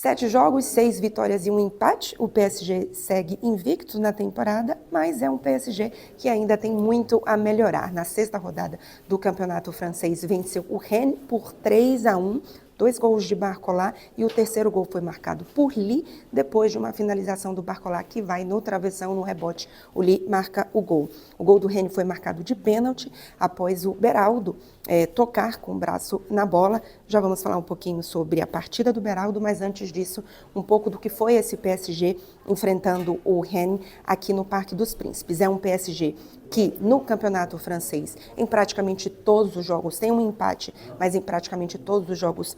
7 jogos, 6 vitórias e 1 empate. O PSG segue invicto na temporada, mas é um PSG que ainda tem muito a melhorar. Na 6ª rodada do campeonato francês, venceu o Rennes por 3-1. 2 gols de Barcola e o terceiro gol foi marcado por Ly, depois de uma finalização do Barcola que vai no travessão, no rebote. O Ly marca o gol. O gol do Rennes foi marcado de pênalti, após o Beraldo tocar com o braço na bola. Já vamos falar um pouquinho sobre a partida do Beraldo, mas antes disso, um pouco do que foi esse PSG enfrentando o Rennes aqui no Parque dos Príncipes. É um PSG que no campeonato francês, em praticamente todos os jogos, tem um empate, mas em praticamente todos os jogos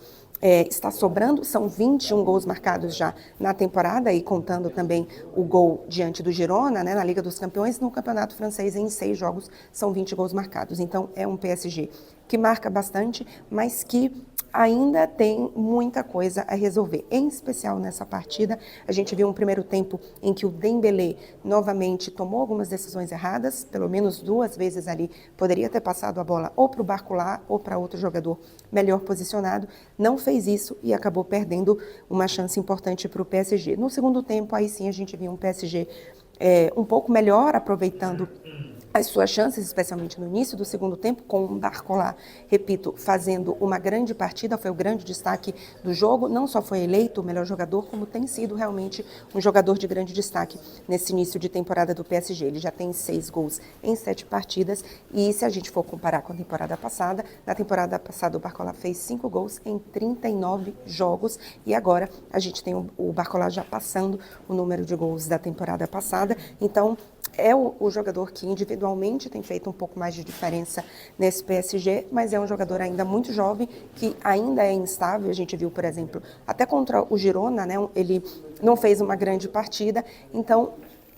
está sobrando. São 21 gols marcados já na temporada, e contando também o gol diante do Girona, né, na Liga dos Campeões. No campeonato francês, em 6 jogos, são 20 gols marcados. Então é um PSG que marca bastante, mas que ainda tem muita coisa a resolver. Em especial nessa partida, a gente viu um primeiro tempo em que o Dembélé novamente tomou algumas decisões erradas, pelo menos 2 vezes ali poderia ter passado a bola ou para o Barcola ou para outro jogador melhor posicionado. Não fez isso e acabou perdendo uma chance importante para o PSG. No segundo tempo, aí sim a gente viu um PSG um pouco melhor, aproveitando as suas chances, especialmente no início do segundo tempo, com o Barcola, repito, fazendo uma grande partida. Foi o grande destaque do jogo. Não só foi eleito o melhor jogador, como tem sido realmente um jogador de grande destaque nesse início de temporada do PSG. Ele já tem 6 gols em 7 partidas, e se a gente for comparar com a temporada passada, na temporada passada o Barcola fez 5 gols em 39 jogos, e agora a gente tem o Barcola já passando o número de gols da temporada passada. Então, é o jogador que individualmente tem feito um pouco mais de diferença nesse PSG, mas é um jogador ainda muito jovem, que ainda é instável. A gente viu, por exemplo, até contra o Girona, né, ele não fez uma grande partida. Então,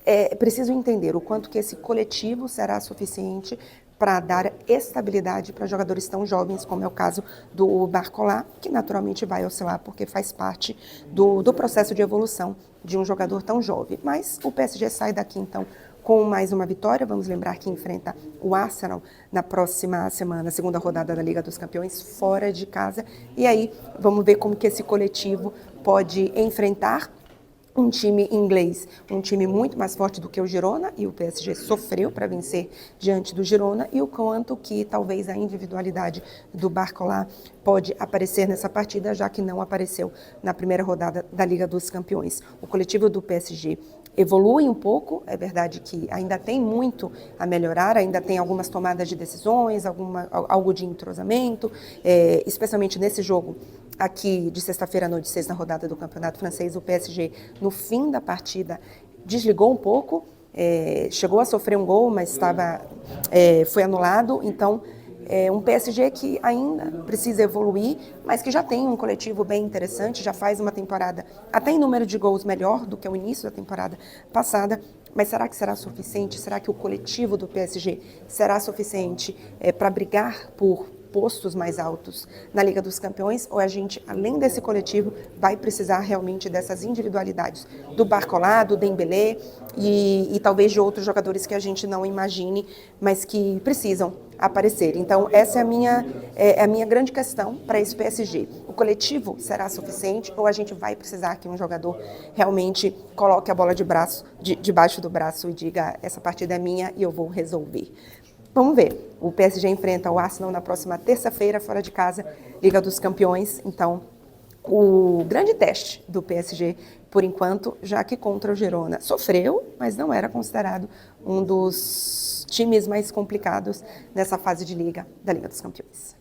é preciso entender o quanto que esse coletivo será suficiente para dar estabilidade para jogadores tão jovens, como é o caso do Barcola, que naturalmente vai oscilar, porque faz parte do processo de evolução de um jogador tão jovem. Mas o PSG sai daqui, então, com mais uma vitória. Vamos lembrar que enfrenta o Arsenal na próxima semana, 2ª rodada da Liga dos Campeões, fora de casa. E aí, vamos ver como que esse coletivo pode enfrentar um time inglês, um time muito mais forte do que o Girona, e o PSG sofreu para vencer diante do Girona, e o quanto que talvez a individualidade do Barcola pode aparecer nessa partida, já que não apareceu na primeira rodada da Liga dos Campeões. O coletivo do PSG evolui um pouco, é verdade que ainda tem muito a melhorar, ainda tem algumas tomadas de decisões, algo de entrosamento, especialmente nesse jogo aqui de sexta-feira à noite, 6ª rodada do Campeonato Francês. O PSG, no fim da partida, desligou um pouco, chegou a sofrer um gol, mas foi anulado. Então, é um PSG que ainda precisa evoluir, mas que já tem um coletivo bem interessante, já faz uma temporada até em número de gols melhor do que o início da temporada passada. Mas será que será suficiente? Será que o coletivo do PSG será suficiente para brigar por postos mais altos na Liga dos Campeões? Ou a gente, além desse coletivo, vai precisar realmente dessas individualidades do Barcola, do Dembélé e talvez de outros jogadores que a gente não imagine, mas que precisam aparecer? Então, essa é a minha grande questão para esse PSG. O coletivo será suficiente, ou a gente vai precisar que um jogador realmente coloque a bola debaixo do braço e diga: essa partida é minha e eu vou resolver? Vamos ver. O PSG enfrenta o Arsenal na próxima terça-feira, fora de casa, Liga dos Campeões. Então, o grande teste do PSG, por enquanto, já que contra o Girona sofreu, mas não era considerado um dos times mais complicados nessa fase de Liga da Liga dos Campeões.